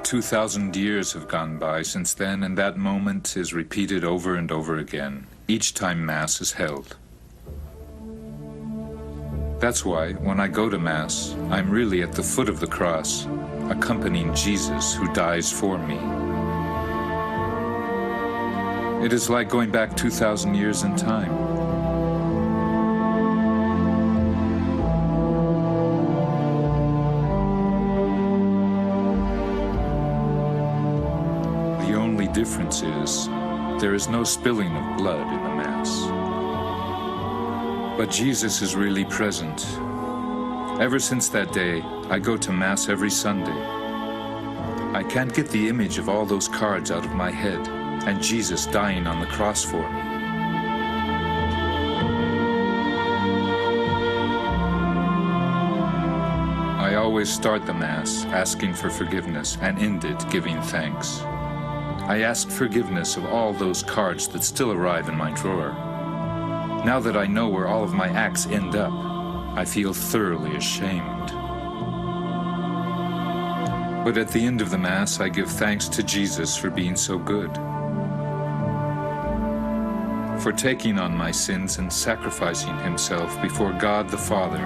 2,000 years have gone by since then, and that moment is repeated over and over again, each time Mass is held. That's why, when I go to Mass, I'm really at the foot of the cross, accompanying Jesus who dies for me. It is like going back 2,000 years in time. The only difference is, there is no spilling of blood in the Mass. But Jesus is really present. Ever since that day, I go to Mass every Sunday. I can't get the image of all those cards out of my head, and Jesus dying on the cross for me. I always start the Mass asking for forgiveness and end it giving thanks. I ask forgiveness of all those cards that still arrive in my drawer. Now that I know where all of my acts end up, I feel thoroughly ashamed. But at the end of the Mass, I give thanks to Jesus for being so good, for taking on my sins and sacrificing himself before God the Father,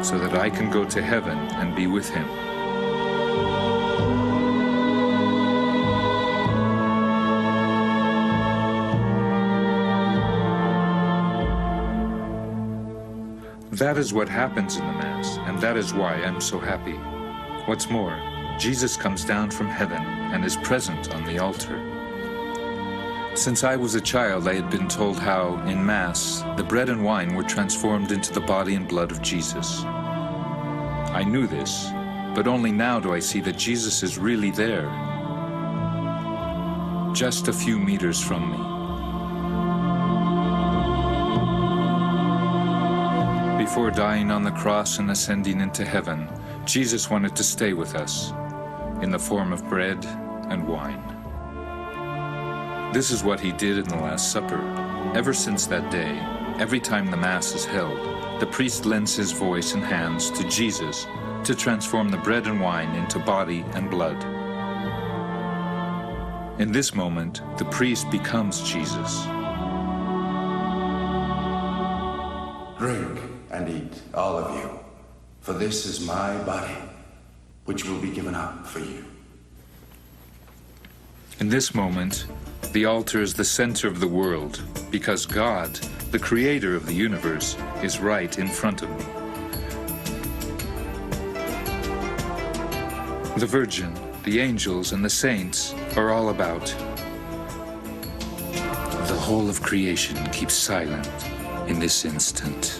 so that I can go to heaven and be with him. That is what happens in the Mass, and that is why I'm so happy. What's more, Jesus comes down from heaven and is present on the altar. Since I was a child, I had been told how, in Mass, the bread and wine were transformed into the body and blood of Jesus. I knew this, but only now do I see that Jesus is really there, just a few meters from me. Before dying on the cross and ascending into heaven, Jesus wanted to stay with us in the form of bread and wine. This is what he did in the Last Supper. Ever since that day, every time the Mass is held, the priest lends his voice and hands to Jesus to transform the bread and wine into body and blood. In this moment, the priest becomes Jesus. Drink and eat, all of you, for this is my body, which will be given up for you. In this moment, the altar is the center of the world, because God, the creator of the universe, is right in front of me. The Virgin, the angels, and the saints are all about. The whole of creation keeps silent in this instant.